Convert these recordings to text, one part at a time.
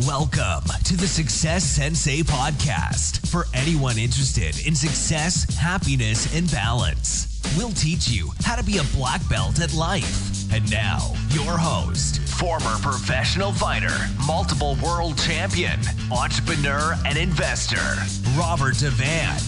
Welcome to the Success Sensei podcast for anyone interested in success, happiness, and balance. We'll teach you how to be a black belt at life. And now, your host, former professional fighter, multiple world champion, entrepreneur, and investor, Robert Devane.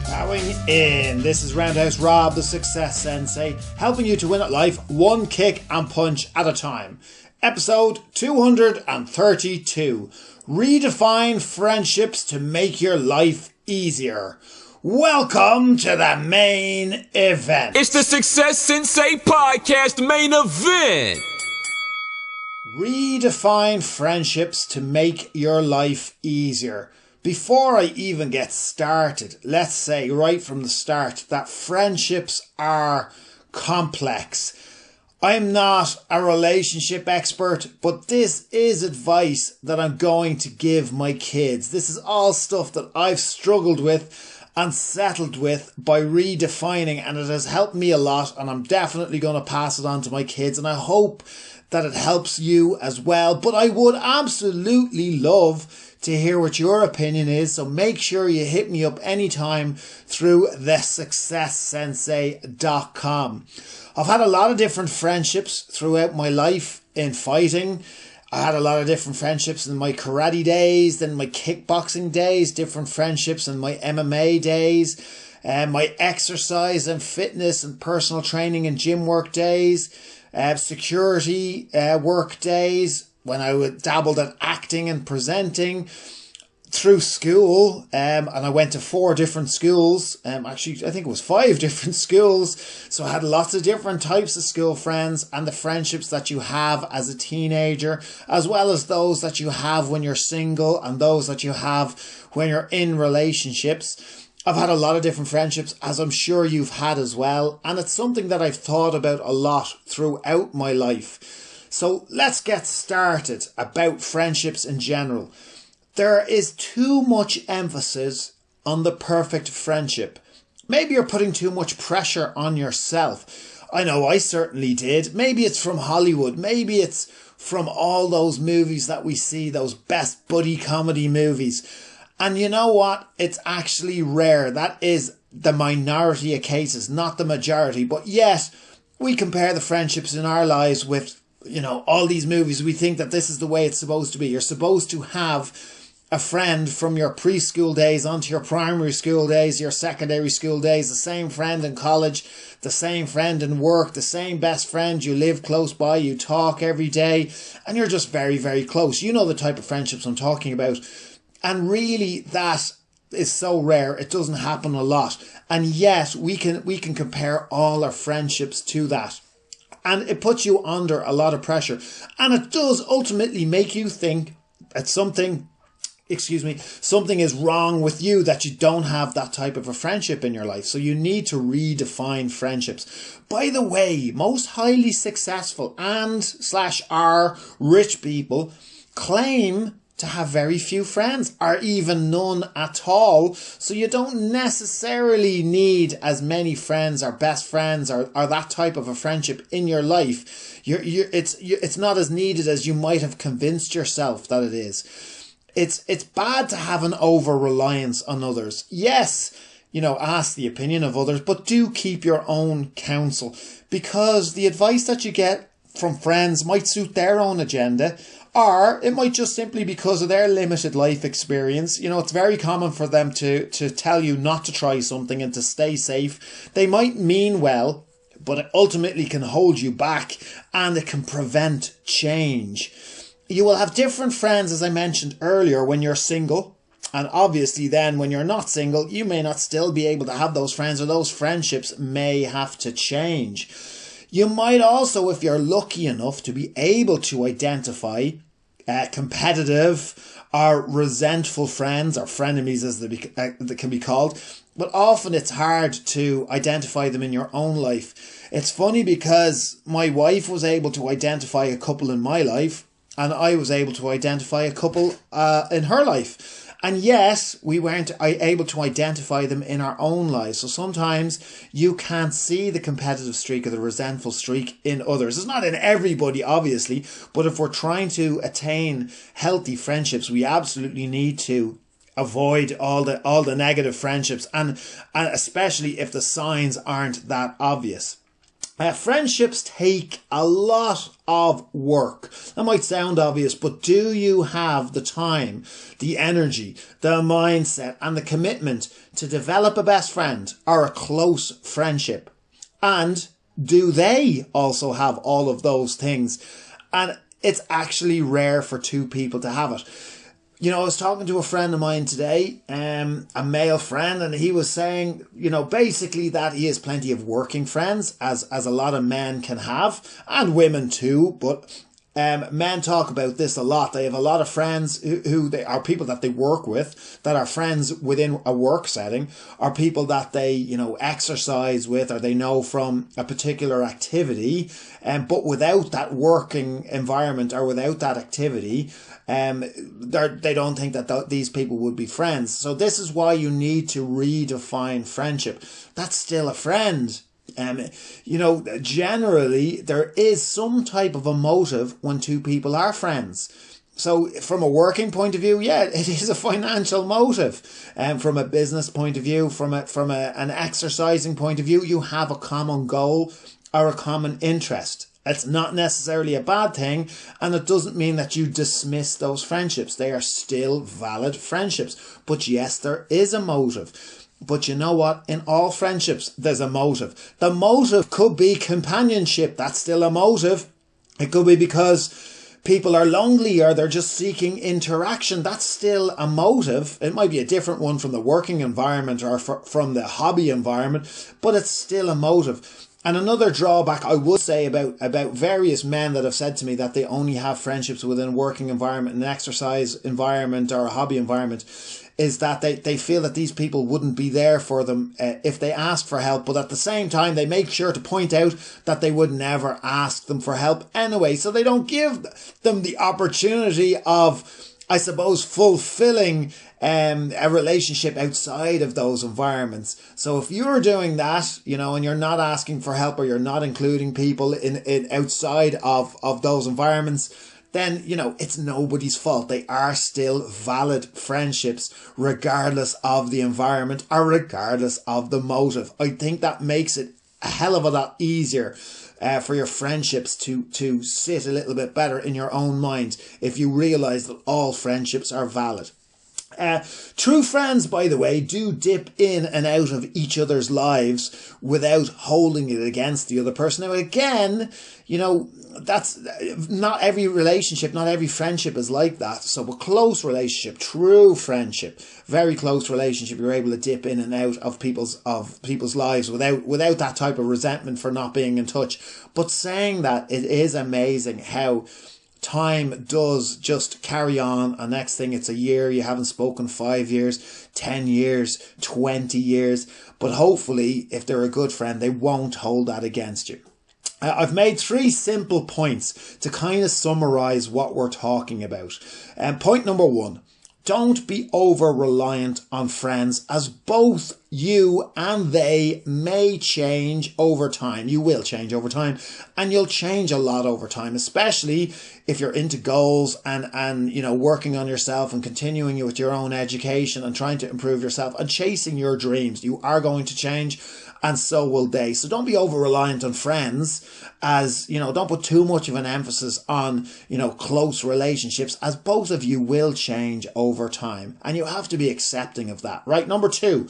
Bowing in. This is Roundhouse Rob, the Success Sensei, helping you to win at life one kick and punch at a time. Episode 232. Redefine friendships to make your life easier. Welcome to the main event. It's the Success Sensei podcast main event. Redefine friendships to make your life easier. Before I even get started, let's say right from the start that friendships are complex. I'm not a relationship expert, but this is advice that I'm going to give my kids. This is all stuff that I've struggled with and settled with by redefining, and it has helped me a lot, and I'm definitely going to pass it on to my kids, and I hope that it helps you as well. But I would absolutely love to hear what your opinion is, so make sure you hit me up anytime through thesuccesssensei.com. I've had a lot of different friendships throughout my life in fighting. I had a lot of different friendships in my karate days, then my kickboxing days, different friendships in my MMA days, my exercise and fitness and personal training and gym work days, security work days, when I dabbled at acting and presenting, through school, and I went to 4 different schools. Actually, I think it was 5 different schools. So I had lots of different types of school friends, and the friendships that you have as a teenager, as well as those that you have when you're single and those that you have when you're in relationships. I've had a lot of different friendships, as I'm sure you've had as well. And it's something that I've thought about a lot throughout my life. So let's get started about friendships in general. There is too much emphasis on the perfect friendship. Maybe you're putting too much pressure on yourself. I know I certainly did. Maybe it's from Hollywood. Maybe it's from all those movies that we see, those best buddy comedy movies. And you know what? It's actually rare. That is the minority of cases, not the majority. But yet, we compare the friendships in our lives with, all these movies. We think that this is the way it's supposed to be. You're supposed to have a friend from your preschool days onto your primary school days, your secondary school days, the same friend in college, the same friend in work, the same best friend you live close by, you talk every day, and you're just very, very close. You know the type of friendships I'm talking about. And really, that is so rare. It doesn't happen a lot. And yet, we can compare all our friendships to that. And it puts you under a lot of pressure. And it does ultimately make you think that something is wrong with you, that you don't have that type of a friendship in your life. So you need to redefine friendships. By the way, most highly successful and/are rich people claim to have very few friends, or even none at all. So you don't necessarily need as many friends or best friends or that type of a friendship in your life. It's not as needed as you might have convinced yourself that it is. It's bad to have an over-reliance on others. Yes, ask the opinion of others, but do keep your own counsel, because the advice that you get from friends might suit their own agenda, or it might just simply because of their limited life experience. It's very common for them to tell you not to try something and to stay safe. They might mean well, but it ultimately can hold you back, and it can prevent change. You will have different friends, as I mentioned earlier, when you're single. And obviously then when you're not single, you may not still be able to have those friends, or those friendships may have to change. You might also, if you're lucky enough to be able to identify competitive or resentful friends, or frenemies as they can be called, but often it's hard to identify them in your own life. It's funny because my wife was able to identify a couple in my life, and I was able to identify a couple in her life. And yet we weren't able to identify them in our own lives. So sometimes you can't see the competitive streak or the resentful streak in others. It's not in everybody, obviously, but if we're trying to attain healthy friendships, we absolutely need to avoid all the negative friendships, and especially if the signs aren't that obvious. Friendships take a lot of work. That might sound obvious, but do you have the time, the energy, the mindset, and the commitment to develop a best friend or a close friendship? And do they also have all of those things? And it's actually rare for two people to have it. You know, I was talking to a friend of mine today, a male friend, and he was saying, you know, basically that he has plenty of working friends, as a lot of men can have, and women too, but men talk about this a lot. They have a lot of friends who they are people that they work with, that are friends within a work setting, or people that they, you know, exercise with, or they know from a particular activity, but without that working environment or without that activity, they don't think that these people would be friends. So this is why you need to redefine friendship. That's still a friend. You know, generally there is some type of a motive when two people are friends. So from a working point of view, yeah, it is a financial motive. From a business point of view, from an exercising point of view, you have a common goal or a common interest. It's not necessarily a bad thing, and it doesn't mean that you dismiss those friendships. They are still valid friendships. But yes, there is a motive. But you know what? In all friendships, there's a motive. The motive could be companionship. That's still a motive. It could be because people are lonely or they're just seeking interaction. That's still a motive. It might be a different one from the working environment or from the hobby environment, but it's still a motive. And another drawback I would say about various men that have said to me that they only have friendships within a working environment, an exercise environment or a hobby environment, is that they feel that these people wouldn't be there for them if they asked for help. But at the same time, they make sure to point out that they would never ask them for help anyway. So they don't give them the opportunity of, I suppose, fulfilling a relationship outside of those environments. So if you're doing that, you know, and you're not asking for help or you're not including people in outside of those environments, then, you know, it's nobody's fault. They are still valid friendships, regardless of the environment or regardless of the motive. I think that makes it a hell of a lot easier for your friendships to sit a little bit better in your own mind if you realize that all friendships are valid. True friends, by the way, do dip in and out of each other's lives without holding it against the other person. Now, again, you know, that's not every relationship, not every friendship is like that. So a close relationship, true friendship, very close relationship, you're able to dip in and out of people's lives without that type of resentment for not being in touch. But saying that, it is amazing how time does just carry on, and next thing it's a year, you haven't spoken, 5 years, 10 years, 20 years, but hopefully if they're a good friend, they won't hold that against you. I've made 3 simple points to kind of summarize what we're talking about. Point number 1, don't be over-reliant on friends, as both you and they may change over time. You will change over time, and you'll change a lot over time, especially if you're into goals and you know, working on yourself and continuing with your own education and trying to improve yourself and chasing your dreams. You are going to change, and so will they. So don't be over-reliant on friends, as, you know, don't put too much of an emphasis on, you know, close relationships, as both of you will change over time, and you have to be accepting of that, right? Number 2,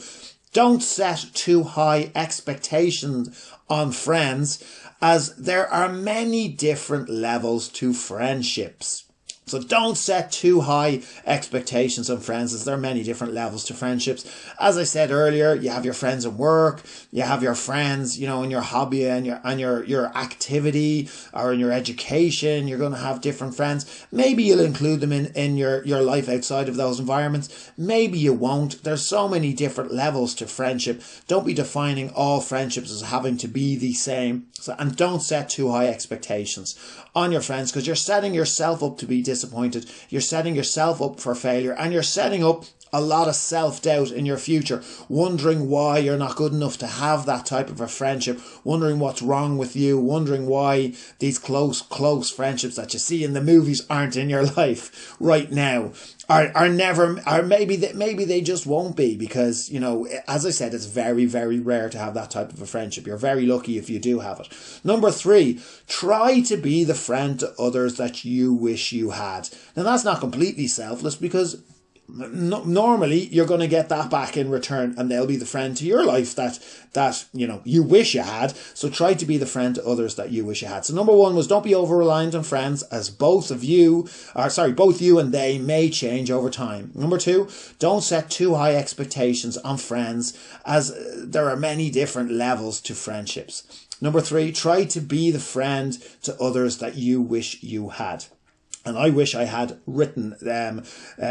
don't set too high expectations on friends, as there are many different levels to friendships. So don't set too high expectations on friends, as there are many different levels to friendships. As I said earlier, you have your friends at work, you have your friends, you know, in your hobby and your activity or in your education. You're going to have different friends. Maybe you'll include them in your life outside of those environments. Maybe you won't. There's so many different levels to friendship. Don't be defining all friendships as having to be the same. And don't set too high expectations on your friends, because you're setting yourself up to be disappointed. You're setting yourself up for failure, and you're setting up a lot of self-doubt in your future, wondering why you're not good enough to have that type of a friendship, wondering what's wrong with you, wondering why these close friendships that you see in the movies aren't in your life right now, are never, or maybe they just won't be, because, you know, as I said, it's very, very rare to have that type of a friendship. You're very lucky if you do have it. Number 3, try to be the friend to others that you wish you had. Now, that's not completely selfless, because normally you're going to get that back in return, and they'll be the friend to your life that you know you wish you had. So try to be the friend to others that you wish you had. So number 1 was, don't be over reliant on friends, as both you and they may change over time. Number 2, don't set too high expectations on friends, as there are many different levels to friendships. Number 3, try to be the friend to others that you wish you had. And I wish I had written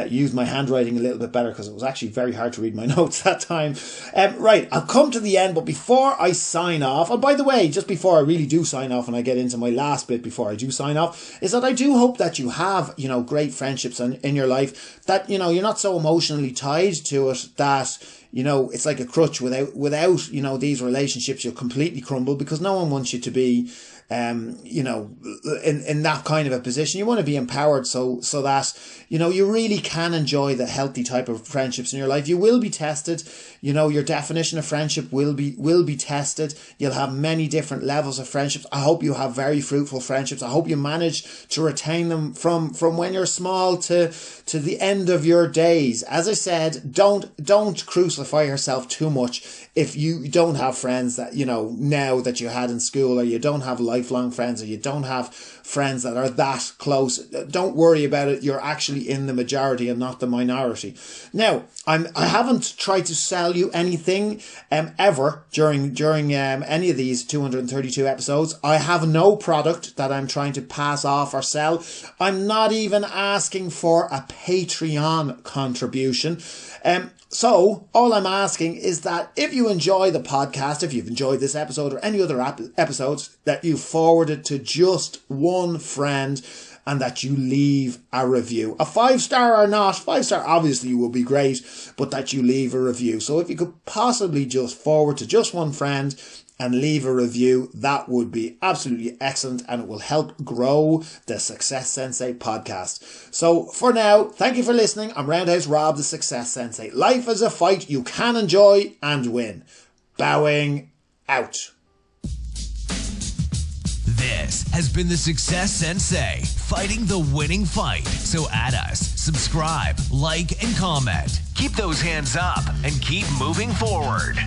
used my handwriting a little bit better, because it was actually very hard to read my notes that time. Right, I'll come to the end, but before I sign off, and by the way, just before I really do sign off, and I get into my last bit before I do sign off, is that I do hope that you have, you know, great friendships in your life, that, you know, you're not so emotionally tied to it that, you know, it's like a crutch. Without, you know, these relationships, you'll completely crumble, because no one wants you to be, you know, in that kind of a position. You want to be empowered so that, you know, you really can enjoy the healthy type of friendships in your life. You will be tested. You know, your definition of friendship will be tested. You'll have many different levels of friendships. I hope you have very fruitful friendships. I hope you manage to retain them from when you're small to the end of your days. As I said, don't crucify yourself too much if you don't have friends that, you know, now that you had in school, or you don't have lifelong friends, or you don't have friends that are that close. Don't worry about it. You're actually in the majority and not the minority. Now, I haven't tried to sell you anything ever during any of these 232 episodes. I have no product that I'm trying to pass off or sell. I'm not even asking for a Patreon contribution. So all I'm asking is that if you enjoy the podcast, if you've enjoyed this episode or any other episodes, that you forward it to just one friend, and that you leave a review. A 5-star or not, 5-star obviously will be great, but that you leave a review. So if you could possibly just forward to just one friend and leave a review, that would be absolutely excellent, and it will help grow the Success Sensei podcast. So for now, thank you for listening. I'm Roundhouse Rob, the Success Sensei. Life is a fight you can enjoy and win. Bowing out. This has been the Success Sensei, fighting the winning fight. So add us, subscribe, like, and comment. Keep those hands up and keep moving forward.